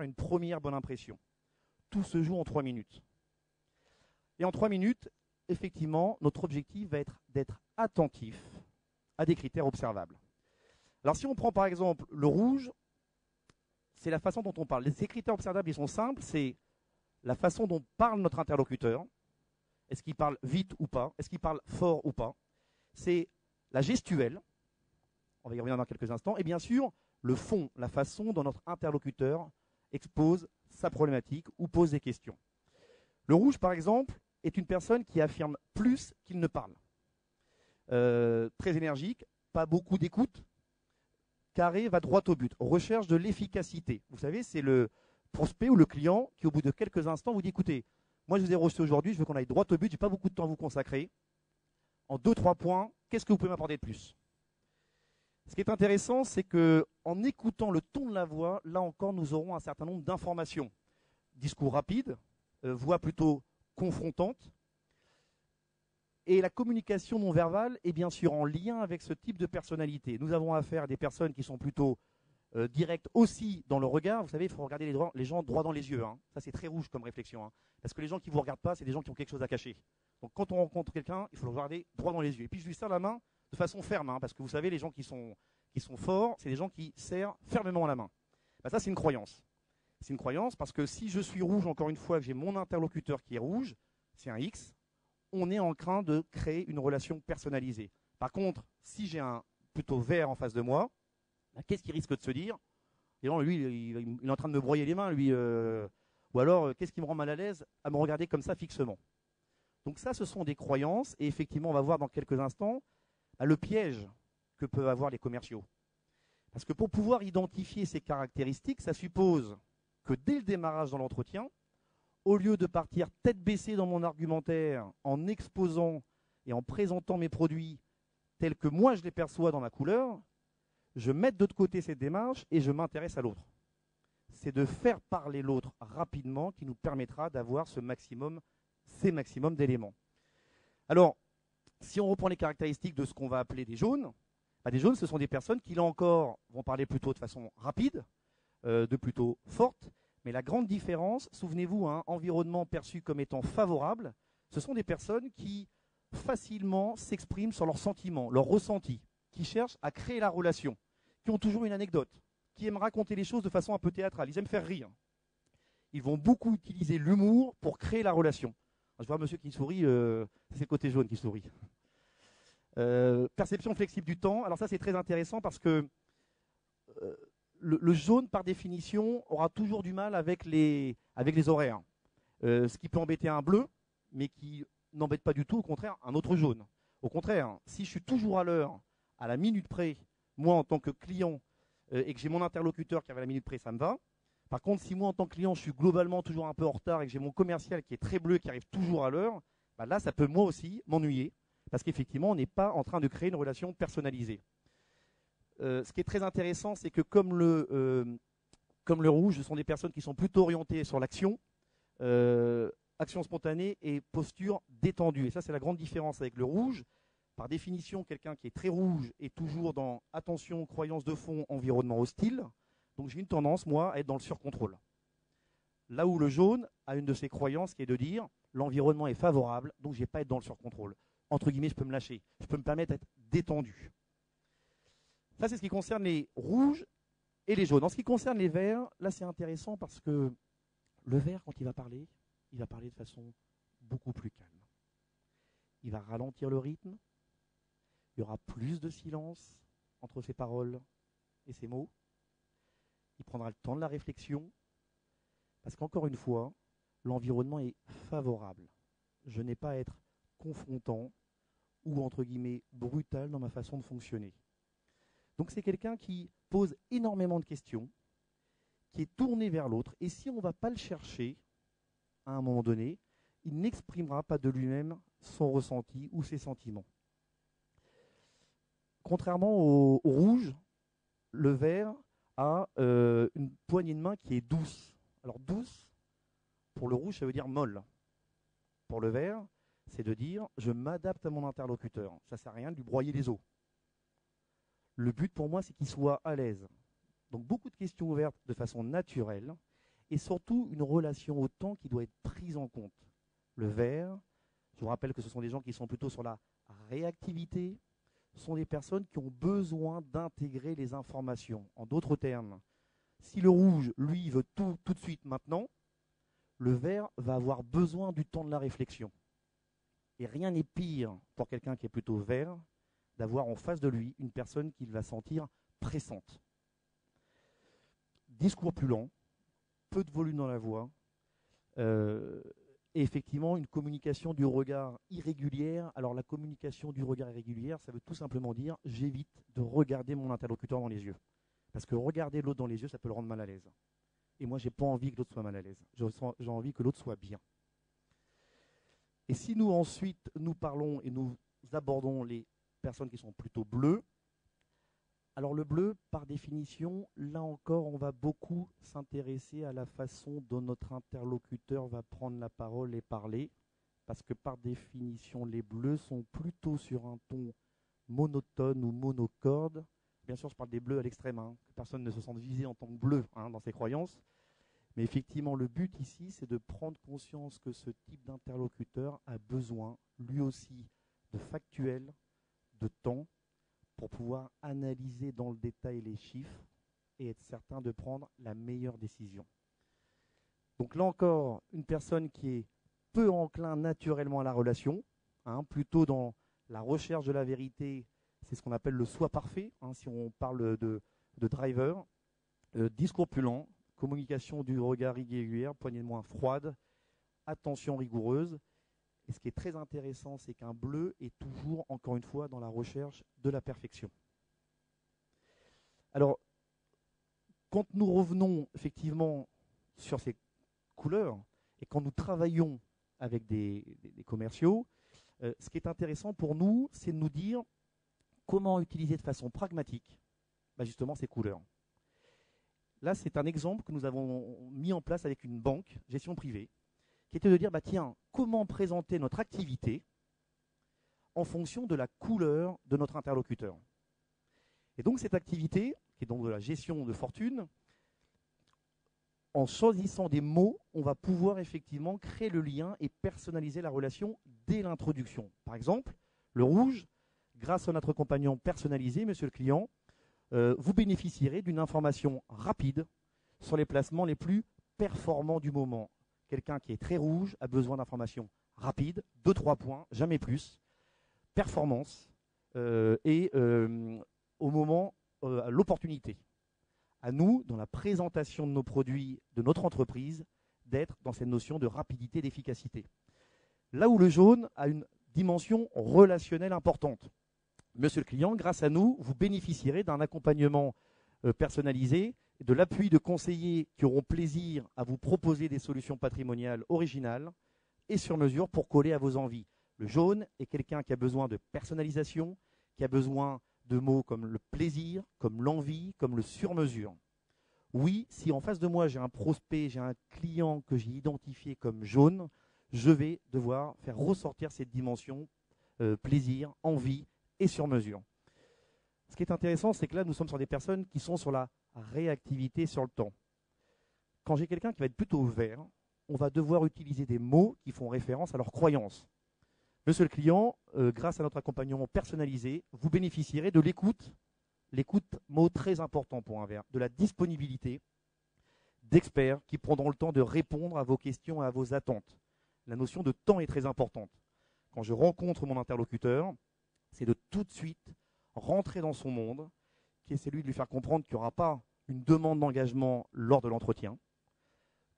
Speaker 1: une première bonne impression. Tout se joue en 3 minutes. Et en 3 minutes, effectivement, notre objectif va être d'être attentif à des critères observables. Alors si on prend par exemple le rouge, c'est la façon dont on parle. Ces critères observables, ils sont simples, c'est la façon dont parle notre interlocuteur. Est-ce qu'il parle vite ou pas? Est-ce qu'il parle fort ou pas? C'est la gestuelle, on va y revenir dans quelques instants, et bien sûr, le fond, la façon dont notre interlocuteur expose sa problématique ou pose des questions. Le rouge, par exemple, est une personne qui affirme plus qu'il ne parle. Très énergique, pas beaucoup d'écoute, carré, va droit au but, recherche de l'efficacité. Vous savez, c'est le prospect ou le client qui, au bout de quelques instants, vous dit, écoutez, moi je vous ai reçu aujourd'hui, je veux qu'on aille droit au but, je n'ai pas beaucoup de temps à vous consacrer. En 2-3 points, qu'est-ce que vous pouvez m'apporter de plus? Ce qui est intéressant, c'est qu'en écoutant le ton de la voix, là encore, nous aurons un certain nombre d'informations. Discours rapide, voix plutôt confrontante. Et la communication non verbale est bien sûr en lien avec ce type de personnalité. Nous avons affaire à des personnes qui sont plutôt directes aussi dans le regard. Vous savez, il faut regarder les gens droit dans les yeux. Ça, c'est très rouge comme réflexion. Parce que les gens qui ne vous regardent pas, c'est des gens qui ont quelque chose à cacher. Donc quand on rencontre quelqu'un, il faut le regarder droit dans les yeux. Et puis je lui serre la main de façon ferme. Parce que vous savez, les gens qui sont forts, c'est des gens qui serrent fermement la main. Ça, c'est une croyance. C'est une croyance parce que si je suis rouge, encore une fois, que j'ai mon interlocuteur qui est rouge, c'est un X, on est en train de créer une relation personnalisée. Par contre, si j'ai un plutôt vert en face de moi, qu'est-ce qu'il risque de se dire? Et non, lui, il est en train de me broyer les mains, lui. Ou alors, qu'est-ce qui me rend mal à l'aise à me regarder comme ça fixement? Donc ça, ce sont des croyances. Et effectivement, on va voir dans quelques instants le piège que peuvent avoir les commerciaux. Parce que pour pouvoir identifier ces caractéristiques, ça suppose que dès le démarrage dans l'entretien, au lieu de partir tête baissée dans mon argumentaire, en exposant et en présentant mes produits tels que moi je les perçois dans ma couleur, je mette de l'autre côté cette démarche et je m'intéresse à l'autre. C'est de faire parler l'autre rapidement qui nous permettra d'avoir ces maximums d'éléments. Alors, si on reprend les caractéristiques de ce qu'on va appeler des jaunes, des jaunes, ce sont des personnes qui, là encore, vont parler plutôt de façon rapide, de plutôt forte. Mais la grande différence, souvenez-vous, environnement perçu comme étant favorable, ce sont des personnes qui facilement s'expriment sur leurs sentiments, leurs ressentis, qui cherchent à créer la relation, qui ont toujours une anecdote, qui aiment raconter les choses de façon un peu théâtrale. Ils aiment faire rire. Ils vont beaucoup utiliser l'humour pour créer la relation. Je vois un monsieur qui sourit, c'est le côté jaune qui sourit. Perception flexible du temps. Alors ça, c'est très intéressant parce que le jaune, par définition, aura toujours du mal avec les horaires. Ce qui peut embêter un bleu, mais qui n'embête pas du tout, au contraire, un autre jaune. Au contraire, si je suis toujours à l'heure, à la minute près, moi en tant que client, et que j'ai mon interlocuteur qui arrive à la minute près, ça me va. Par contre, si moi en tant que client, je suis globalement toujours un peu en retard et que j'ai mon commercial qui est très bleu, qui arrive toujours à l'heure, bah là, ça peut moi aussi m'ennuyer, parce qu'effectivement, on n'est pas en train de créer une relation personnalisée. Ce qui est très intéressant, c'est que comme le rouge, ce sont des personnes qui sont plutôt orientées sur l'action, action spontanée et posture détendue. Et ça, c'est la grande différence avec le rouge. Par définition, quelqu'un qui est très rouge est toujours dans attention, croyance de fond, environnement hostile. Donc j'ai une tendance, moi, à être dans le surcontrôle. Là où le jaune a une de ses croyances qui est de dire l'environnement est favorable, donc je ne vais pas être dans le surcontrôle. Entre guillemets, je peux me lâcher. Je peux me permettre d'être détendu. Ça, c'est ce qui concerne les rouges et les jaunes. En ce qui concerne les verts, là, c'est intéressant parce que le vert, quand il va parler de façon beaucoup plus calme. Il va ralentir le rythme. Il y aura plus de silence entre ses paroles et ses mots. Il prendra le temps de la réflexion. Parce qu'encore une fois, l'environnement est favorable. Je n'ai pas à être confrontant ou, entre guillemets, brutal dans ma façon de fonctionner. Donc c'est quelqu'un qui pose énormément de questions, qui est tourné vers l'autre. Et si on ne va pas le chercher, à un moment donné, il n'exprimera pas de lui-même son ressenti ou ses sentiments. Contrairement au rouge, le vert a une poignée de main qui est douce. Alors douce, pour le rouge, ça veut dire molle. Pour le vert, c'est de dire je m'adapte à mon interlocuteur. Ça ne sert à rien de lui broyer les os. Le but pour moi, c'est qu'il soit à l'aise. Donc beaucoup de questions ouvertes de façon naturelle et surtout une relation au temps qui doit être prise en compte. Le vert, je vous rappelle que ce sont des gens qui sont plutôt sur la réactivité, sont des personnes qui ont besoin d'intégrer les informations. En d'autres termes, si le rouge, lui, veut tout de suite maintenant, le vert va avoir besoin du temps de la réflexion. Et rien n'est pire pour quelqu'un qui est plutôt vert d'avoir en face de lui une personne qu'il va sentir pressante. Discours plus lent, peu de volume dans la voix, et effectivement une communication du regard irrégulière. Alors la communication du regard irrégulière, ça veut tout simplement dire j'évite de regarder mon interlocuteur dans les yeux. Parce que regarder l'autre dans les yeux, ça peut le rendre mal à l'aise. Et moi, je n'ai pas envie que l'autre soit mal à l'aise. J'ai envie que l'autre soit bien. Et si nous ensuite, nous parlons et nous abordons les personnes qui sont plutôt bleues, alors le bleu, par définition, là encore, on va beaucoup s'intéresser à la façon dont notre interlocuteur va prendre la parole et parler, parce que par définition, les bleus sont plutôt sur un ton monotone ou monocorde. Bien sûr, je parle des bleus à l'extrême, que personne ne se sente visé en tant que bleu dans ses croyances. Mais effectivement, le but ici, c'est de prendre conscience que ce type d'interlocuteur a besoin, lui aussi, de factuel, de temps, pour pouvoir analyser dans le détail les chiffres et être certain de prendre la meilleure décision. Donc là encore, une personne qui est peu enclin naturellement à la relation, plutôt dans la recherche de la vérité, c'est ce qu'on appelle le soi parfait, si on parle de driver, discours plus lent, communication du regard irrégulière, poignée de main froide, attention rigoureuse. Et ce qui est très intéressant, c'est qu'un bleu est toujours, encore une fois, dans la recherche de la perfection. Alors, quand nous revenons effectivement sur ces couleurs, et quand nous travaillons avec des commerciaux, ce qui est intéressant pour nous, c'est de nous dire comment utiliser de façon pragmatique justement ces couleurs. Là, c'est un exemple que nous avons mis en place avec une banque, gestion privée, qui était de dire, tiens, comment présenter notre activité en fonction de la couleur de notre interlocuteur. Et donc cette activité, qui est donc de la gestion de fortune, en choisissant des mots, on va pouvoir effectivement créer le lien et personnaliser la relation dès l'introduction. Par exemple, le rouge, grâce à notre compagnon personnalisé, monsieur le client, vous bénéficierez d'une information rapide sur les placements les plus performants du moment. Quelqu'un qui est très rouge a besoin d'informations rapides, 2-3 points, jamais plus, performance et au moment, à l'opportunité. À nous, dans la présentation de nos produits, de notre entreprise, d'être dans cette notion de rapidité, d'efficacité. Là où le jaune a une dimension relationnelle importante. Monsieur le client, grâce à nous, vous bénéficierez d'un accompagnement personnalisé, de l'appui de conseillers qui auront plaisir à vous proposer des solutions patrimoniales originales et sur mesure pour coller à vos envies. Le jaune est quelqu'un qui a besoin de personnalisation, qui a besoin de mots comme le plaisir, comme l'envie, comme le sur-mesure. Oui, si en face de moi j'ai un prospect, j'ai un client que j'ai identifié comme jaune, je vais devoir faire ressortir cette dimension plaisir, envie et sur-mesure. Ce qui est intéressant, c'est que là, nous sommes sur des personnes qui sont sur la réactivité sur le temps. Quand j'ai quelqu'un qui va être plutôt vert, on va devoir utiliser des mots qui font référence à leurs croyances. Monsieur le client, grâce à notre accompagnement personnalisé, vous bénéficierez de l'écoute, mot très important pour un vert, de la disponibilité d'experts qui prendront le temps de répondre à vos questions et à vos attentes. La notion de temps est très importante. Quand je rencontre mon interlocuteur, c'est de tout de suite rentrer dans son monde, qui est celui de lui faire comprendre qu'il n'y aura pas une demande d'engagement lors de l'entretien,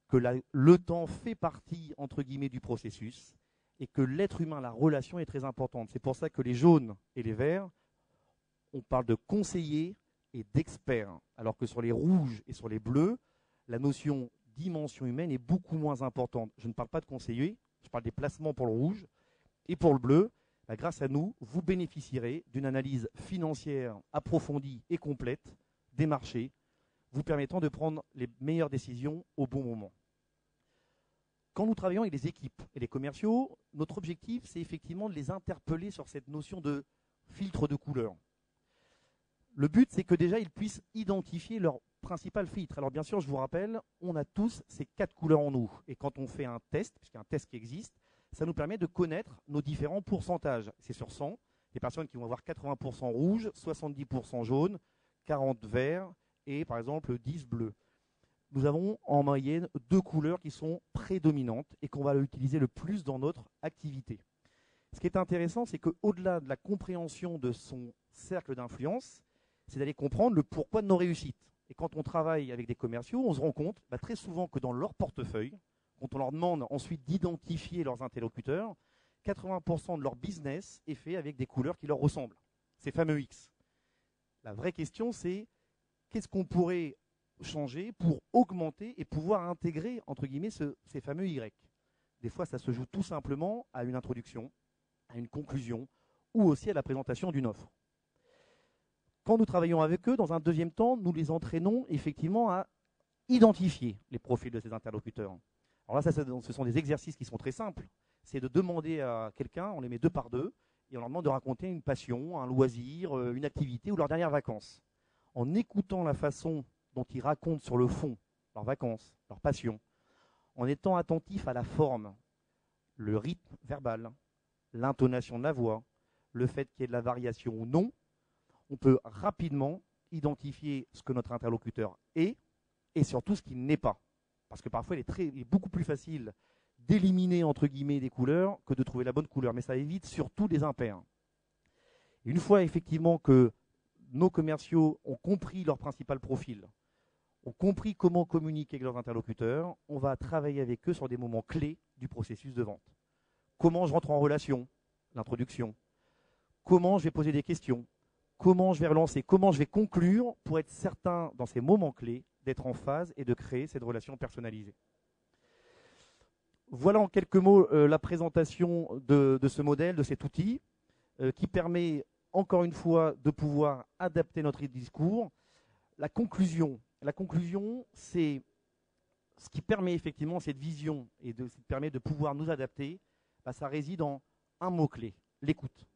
Speaker 1: que le temps fait partie, entre guillemets, du processus, et que l'être humain, la relation est très importante. C'est pour ça que les jaunes et les verts, on parle de conseillers et d'experts, alors que sur les rouges et sur les bleus, la notion dimension humaine est beaucoup moins importante. Je ne parle pas de conseillers, je parle des placements pour le rouge, et pour le bleu, grâce à nous, vous bénéficierez d'une analyse financière approfondie et complète des marchés, vous permettant de prendre les meilleures décisions au bon moment. Quand nous travaillons avec les équipes et les commerciaux, notre objectif, c'est effectivement de les interpeller sur cette notion de filtre de couleur. Le but, c'est que déjà, ils puissent identifier leur principal filtre. Alors bien sûr, je vous rappelle, on a tous ces 4 couleurs en nous. Et quand on fait un test, puisqu'il y a un test qui existe, ça nous permet de connaître nos différents pourcentages. C'est sur 100, des personnes qui vont avoir 80% rouge, 70% jaune, 40 vert et par exemple 10 bleu. Nous avons en moyenne 2 couleurs qui sont prédominantes et qu'on va utiliser le plus dans notre activité. Ce qui est intéressant, c'est qu'au-delà de la compréhension de son cercle d'influence, c'est d'aller comprendre le pourquoi de nos réussites. Et quand on travaille avec des commerciaux, on se rend compte très souvent que dans leur portefeuille, quand on leur demande ensuite d'identifier leurs interlocuteurs, 80% de leur business est fait avec des couleurs qui leur ressemblent, ces fameux X. La vraie question, c'est qu'est-ce qu'on pourrait changer pour augmenter et pouvoir intégrer, entre guillemets, ces fameux Y. Des fois, ça se joue tout simplement à une introduction, à une conclusion, ou aussi à la présentation d'une offre. Quand nous travaillons avec eux, dans un deuxième temps, nous les entraînons effectivement à identifier les profils de ces interlocuteurs. Alors là, ce sont des exercices qui sont très simples. C'est de demander à quelqu'un, on les met 2 par 2, et on leur demande de raconter une passion, un loisir, une activité ou leurs dernières vacances. En écoutant la façon dont ils racontent sur le fond leurs vacances, leurs passions, en étant attentif à la forme, le rythme verbal, l'intonation de la voix, le fait qu'il y ait de la variation ou non, on peut rapidement identifier ce que notre interlocuteur est et surtout ce qu'il n'est pas. Parce que parfois, il est beaucoup plus facile d'éliminer, entre guillemets, des couleurs que de trouver la bonne couleur. Mais ça évite surtout des impairs. Une fois effectivement que nos commerciaux ont compris leur principal profil, ont compris comment communiquer avec leurs interlocuteurs, on va travailler avec eux sur des moments clés du processus de vente. Comment je rentre en relation, l'introduction. Comment je vais poser des questions. Comment je vais relancer, comment je vais conclure pour être certain, dans ces moments clés, d'être en phase et de créer cette relation personnalisée. Voilà en quelques mots la présentation de ce modèle, de cet outil, qui permet, encore une fois, de pouvoir adapter notre discours. La conclusion, c'est ce qui permet effectivement cette vision et ce qui permet de pouvoir nous adapter, ça réside en un mot-clé, l'écoute.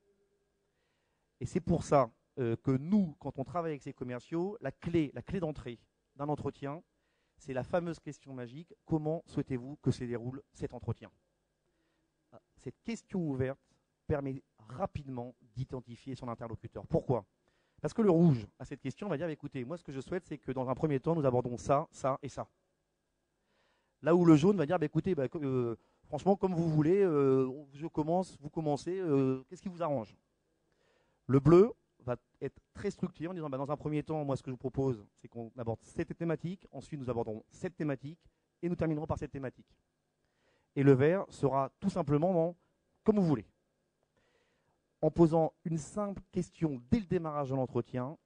Speaker 1: Et c'est pour ça que nous, quand on travaille avec ces commerciaux, la clé d'entrée d'un entretien, c'est la fameuse question magique, comment souhaitez-vous que se déroule cet entretien? Cette question ouverte permet rapidement d'identifier son interlocuteur. Pourquoi? Parce que le rouge, à cette question, va dire, écoutez, moi ce que je souhaite, c'est que dans un premier temps, nous abordons ça, ça et ça. Là où le jaune va dire, écoutez, franchement, comme vous voulez, je commence, vous commencez, qu'est-ce qui vous arrange? Le bleu va être très structuré en disant, dans un premier temps, moi ce que je vous propose, c'est qu'on aborde cette thématique, ensuite nous aborderons cette thématique, et nous terminerons par cette thématique. Et le vert sera tout simplement comme vous voulez. En posant une simple question dès le démarrage de l'entretien,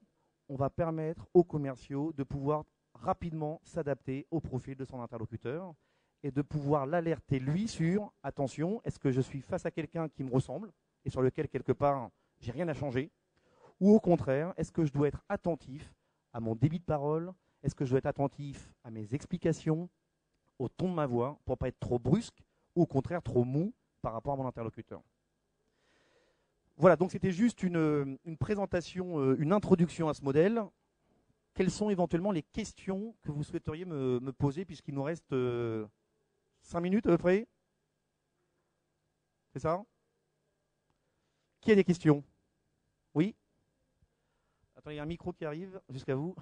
Speaker 1: on va permettre aux commerciaux de pouvoir rapidement s'adapter au profil de son interlocuteur et de pouvoir l'alerter lui sur, attention, est-ce que je suis face à quelqu'un qui me ressemble et sur lequel quelque part j'ai rien à changer, ou au contraire, est-ce que je dois être attentif à mon débit de parole, est-ce que je dois être attentif à mes explications, au ton de ma voix, pour ne pas être trop brusque, ou au contraire trop mou par rapport à mon interlocuteur. Voilà, donc c'était juste une présentation, une introduction à ce modèle. Quelles sont éventuellement les questions que vous souhaiteriez me poser, puisqu'il nous reste 5 minutes à peu près? C'est ça? Qui a des questions? Oui? Attends, il y a un micro qui arrive jusqu'à vous.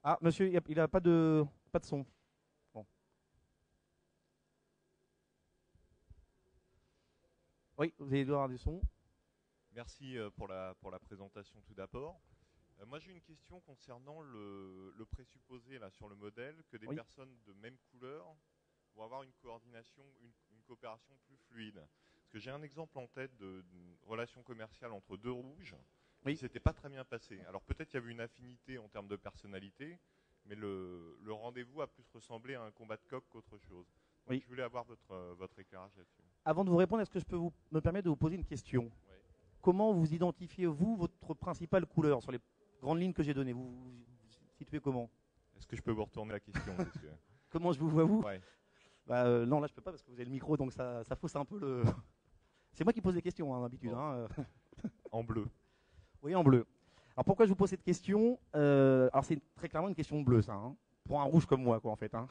Speaker 1: Ah, monsieur, il n'a pas de son. Bon. Oui, vous allez devoir avoir du son.
Speaker 2: Merci pour la présentation tout d'abord. Moi j'ai une question concernant le présupposé là, sur le modèle que des personnes de même couleur vont avoir une coordination, une coopération plus fluide. Parce que j'ai un exemple en tête d'une relation commerciale entre deux rouges qui ne s'était pas très bien passé. Alors peut-être qu'il y avait une affinité en termes de personnalité, mais le rendez-vous a plus ressemblé à un combat de coq qu'autre chose. Donc je voulais avoir votre éclairage là-dessus.
Speaker 1: Avant de vous répondre, est-ce que je peux me permettre de vous poser une question? Comment vous identifiez-vous votre principale couleur sur les grandes lignes que j'ai données? Vous vous situez comment?
Speaker 2: Est-ce que je peux vous retourner la question?
Speaker 1: Comment je vous vois vous?
Speaker 2: Ouais.
Speaker 1: Non, là je peux pas parce que vous avez le micro, donc ça fausse un peu le... C'est moi qui pose les questions, hein, d'habitude.
Speaker 2: Bon.
Speaker 1: Hein.
Speaker 2: En bleu.
Speaker 1: Oui, en bleu. Alors pourquoi je vous pose cette question? Alors c'est très clairement une question de bleu, ça. Hein, pour un rouge comme moi, quoi, en fait. Hein.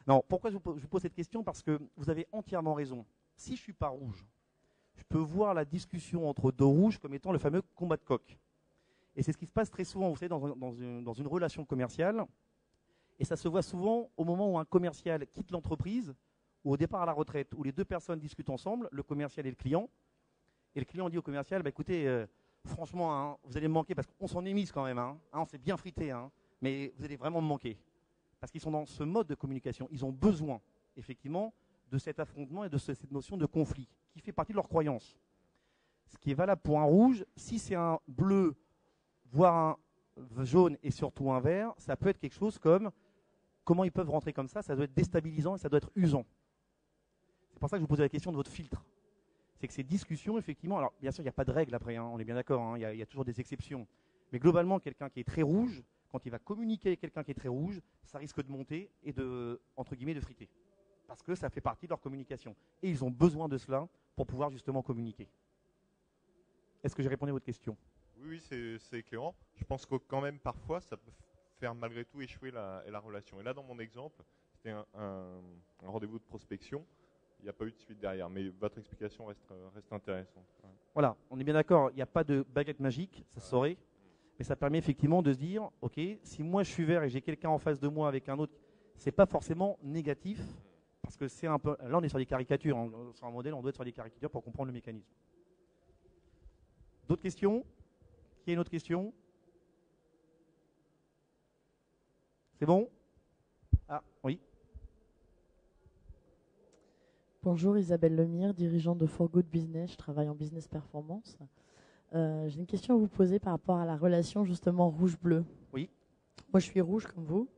Speaker 1: Non, pourquoi je vous pose cette question? Parce que vous avez entièrement raison. Si je suis pas rouge, je peux voir la discussion entre deux rouges comme étant le fameux combat de coq. Et c'est ce qui se passe très souvent, vous savez, dans une relation commerciale. Et ça se voit souvent au moment où un commercial quitte l'entreprise, ou au départ à la retraite, où les deux personnes discutent ensemble, le commercial et le client. Et le client dit au commercial, écoutez, franchement, hein, vous allez me manquer parce qu'on s'en est mise quand même. Hein, on s'est bien frité, hein, mais vous allez vraiment me manquer. Parce qu'ils sont dans ce mode de communication. Ils ont besoin, effectivement, de cet affrontement et de cette notion de conflit, qui fait partie de leur croyance. Ce qui est valable pour un rouge, si c'est un bleu, voire un jaune et surtout un vert, ça peut être quelque chose comme comment ils peuvent rentrer comme ça doit être déstabilisant et ça doit être usant. C'est pour ça que je vous posais la question de votre filtre. C'est que ces discussions, effectivement, alors bien sûr, il n'y a pas de règle après, hein, on est bien d'accord, hein, il y a toujours des exceptions. Mais globalement, quelqu'un qui est très rouge, quand il va communiquer avec quelqu'un qui est très rouge, ça risque de monter et de, entre guillemets, de friter. Parce que ça fait partie de leur communication. Et ils ont besoin de cela pour pouvoir justement communiquer. Est-ce que j'ai répondu à votre question?
Speaker 2: Oui, c'est éclairant. Je pense que quand même, parfois, ça peut faire malgré tout échouer la relation. Et là, dans mon exemple, c'était un rendez-vous de prospection. Il n'y a pas eu de suite derrière, mais votre explication reste intéressante. Ouais.
Speaker 1: Voilà, on est bien d'accord, il n'y a pas de baguette magique, ça se saurait. Mais ça permet effectivement de se dire, ok, si moi je suis vert et j'ai quelqu'un en face de moi avec un autre, c'est pas forcément négatif. Parce que c'est un peu. Là, on est sur des caricatures. Hein. Sur un modèle, on doit être sur des caricatures pour comprendre le mécanisme. D'autres questions? Qui a une autre question? C'est bon? Ah, oui.
Speaker 3: Bonjour, Isabelle Lemire, dirigeante de For Good Business. Je travaille en business performance. J'ai une question à vous poser par rapport à la relation justement rouge-bleu.
Speaker 1: Oui.
Speaker 3: Moi, je suis rouge comme vous.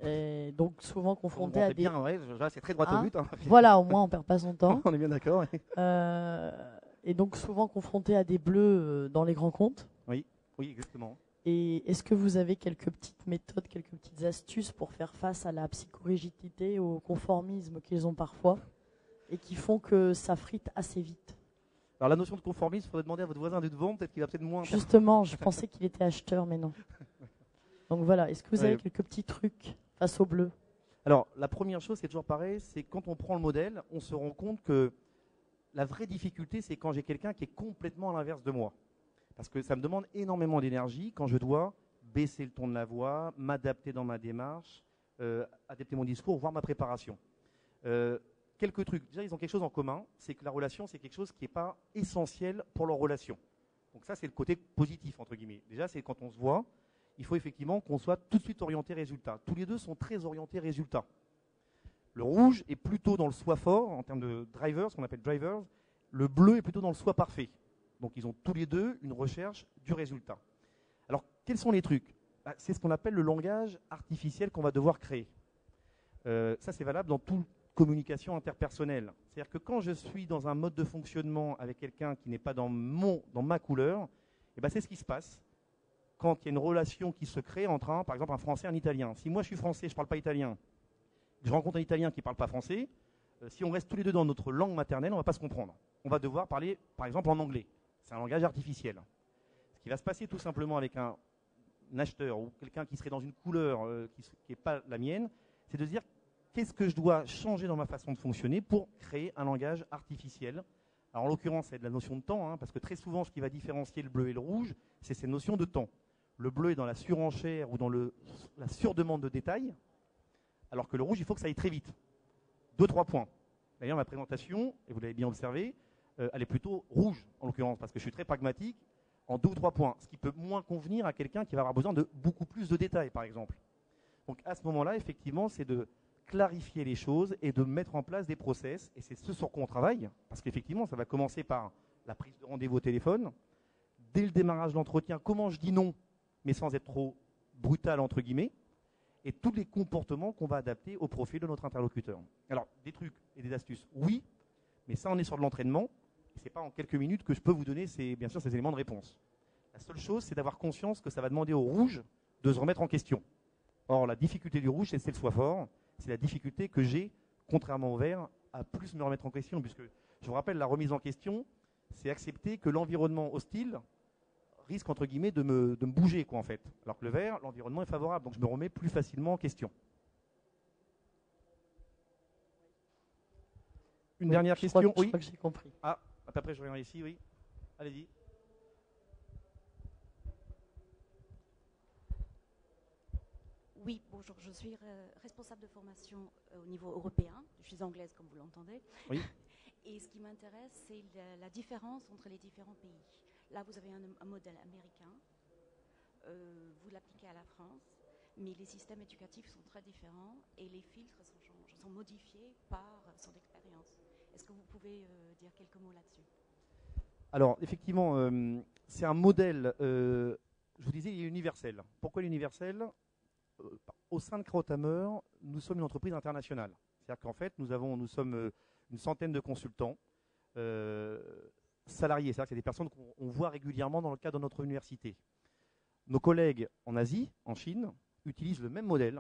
Speaker 3: Et donc souvent confronté à des...
Speaker 1: bien, ouais, c'est très droit au but. Hein.
Speaker 3: Voilà, au moins on perd pas son temps.
Speaker 1: On est bien d'accord.
Speaker 3: Et donc souvent confronté à des bleus dans les grands comptes.
Speaker 1: Oui, oui, exactement.
Speaker 3: Et est-ce que vous avez quelques petites méthodes, quelques petites astuces pour faire face à la psychorigidité, au conformisme qu'ils ont parfois et qui font que ça frite assez vite?
Speaker 1: Alors la notion de conformisme, il faudrait demander à votre voisin du devant, peut-être qu'il va peut-être moins...
Speaker 3: Justement, je pensais qu'il était acheteur, mais non. Donc voilà, est-ce que vous avez quelques petits trucs face au bleu?
Speaker 1: Alors, la première chose, c'est toujours pareil, c'est quand on prend le modèle, on se rend compte que La vraie difficulté, c'est quand j'ai quelqu'un qui est complètement à l'inverse de moi. Parce que ça me demande énormément d'énergie quand je dois baisser le ton de la voix, m'adapter dans ma démarche, adapter mon discours, voire ma préparation. Quelques trucs. Déjà, ils ont quelque chose en commun, c'est que la relation, c'est quelque chose qui n'est pas essentiel pour leur relation. Donc ça, c'est le côté positif, entre guillemets. Déjà, c'est quand on se voit, il faut effectivement qu'on soit tout de suite orienté résultat. Tous les deux sont très orientés résultat. Le rouge est plutôt dans le soi fort, en termes de drivers, ce qu'on appelle drivers. Le bleu est plutôt dans le soi parfait. Donc ils ont tous les deux une recherche du résultat. Alors, quels sont les trucs? C'est ce qu'on appelle le langage artificiel qu'on va devoir créer. Ça, c'est valable dans toute communication interpersonnelle. C'est-à-dire que quand je suis dans un mode de fonctionnement avec quelqu'un qui n'est pas dans ma couleur, eh ben, c'est ce qui se passe quand il y a une relation qui se crée entre, par exemple, un Français et un Italien. Si moi, je suis français, je ne parle pas italien, je rencontre un Italien qui ne parle pas français, si on reste tous les deux dans notre langue maternelle, on ne va pas se comprendre. On va devoir parler, par exemple, en anglais. C'est un langage artificiel. Ce qui va se passer tout simplement avec un acheteur ou quelqu'un qui serait dans une couleur qui n'est pas la mienne, c'est de se dire qu'est-ce que je dois changer dans ma façon de fonctionner pour créer un langage artificiel. Alors en l'occurrence, c'est de la notion de temps, parce que très souvent, ce qui va différencier le bleu et le rouge, c'est ces notions de temps. Le bleu est dans la surenchère ou dans la surdemande de détails, alors que le rouge, il faut que ça aille très vite. 2-3 points. D'ailleurs, ma présentation, et vous l'avez bien observé, elle est plutôt rouge, en l'occurrence, parce que je suis très pragmatique, en 2 ou 3 points, ce qui peut moins convenir à quelqu'un qui va avoir besoin de beaucoup plus de détails, par exemple. Donc à ce moment-là, effectivement, c'est de clarifier les choses et de mettre en place des process, et c'est ce sur quoi on travaille, parce qu'effectivement, ça va commencer par la prise de rendez-vous au téléphone, dès le démarrage de l'entretien, comment je dis non, mais sans être trop brutal, entre guillemets, et tous les comportements qu'on va adapter au profil de notre interlocuteur. Alors, des trucs et des astuces, oui, mais ça, on est sur de l'entraînement, et ce n'est pas en quelques minutes que je peux vous donner, bien sûr, ces éléments de réponse. La seule chose, c'est d'avoir conscience que ça va demander au rouge de se remettre en question. Or, la difficulté du rouge, c'est le soi fort, c'est la difficulté que j'ai, contrairement au vert, à plus me remettre en question, puisque, je vous rappelle, la remise en question, c'est accepter que l'environnement hostile risque, entre guillemets, de me bouger, quoi, en fait. Alors que le vert, l'environnement est favorable, donc je me remets plus facilement en question. Une dernière question,
Speaker 3: Je crois que j'ai compris.
Speaker 1: Ah, après je reviens ici, oui. Allez-y.
Speaker 4: Oui, bonjour, je suis responsable de formation au niveau européen. Je suis anglaise, comme vous l'entendez.
Speaker 1: Oui.
Speaker 4: Et ce qui m'intéresse, c'est la différence entre les différents pays. Là, vous avez un modèle américain, vous l'appliquez à la France, mais les systèmes éducatifs sont très différents et les filtres sont modifiés par son expérience. Est-ce que vous pouvez dire quelques mots là-dessus?
Speaker 1: Alors, effectivement, c'est un modèle, je vous disais, il est universel. Pourquoi il est universel? Au sein de Krauthammer, nous sommes une entreprise internationale. C'est-à-dire qu'en fait, nous sommes une centaine de consultants salariés. C'est-à-dire que c'est des personnes qu'on voit régulièrement dans le cadre de notre université. Nos collègues en Asie, en Chine, utilisent le même modèle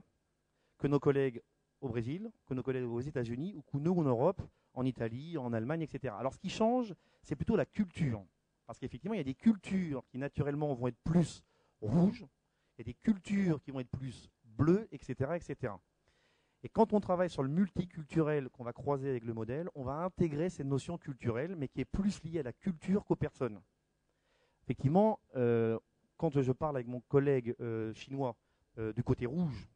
Speaker 1: que nos collègues au Brésil, que nos collègues aux États-Unis, ou que nous en Europe, en Italie, en Allemagne, etc. Alors ce qui change, c'est plutôt la culture. Parce qu'effectivement, il y a des cultures qui naturellement vont être plus rouges, il y a des cultures qui vont être plus bleues, etc., etc. Et quand on travaille sur le multiculturel qu'on va croiser avec le modèle, on va intégrer ces notions culturelles, mais qui est plus liée à la culture qu'aux personnes. Effectivement, quand je parle avec mon collègue chinois du côté rouge,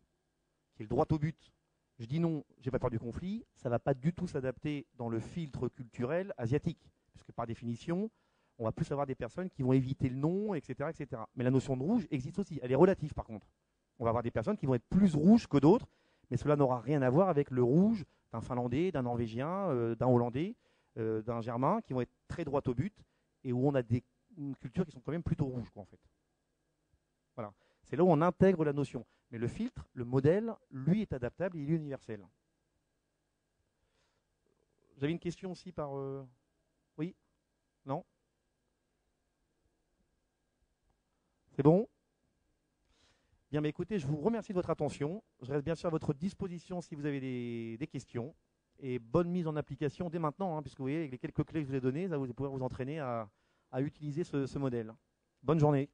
Speaker 1: qui est le droit au but, je dis non, je n'ai pas peur du conflit, ça ne va pas du tout s'adapter dans le filtre culturel asiatique, puisque par définition, on va plus avoir des personnes qui vont éviter le non, etc., etc. Mais la notion de rouge existe aussi, elle est relative par contre. On va avoir des personnes qui vont être plus rouges que d'autres, mais cela n'aura rien à voir avec le rouge d'un Finlandais, d'un Norvégien, d'un Hollandais, d'un Germain, qui vont être très droit au but, et où on a des cultures qui sont quand même plutôt rouges, quoi, en fait. Voilà. C'est là où on intègre la notion. Mais le filtre, le modèle, lui, est adaptable et il est universel. J'avais une question aussi par... Oui? Non? C'est bon? Bien, mais écoutez, je vous remercie de votre attention. Je reste bien sûr à votre disposition si vous avez des questions. Et bonne mise en application dès maintenant, puisque vous voyez, avec les quelques clés que je vous ai données, ça vous allez pouvoir vous entraîner à utiliser ce modèle. Bonne journée.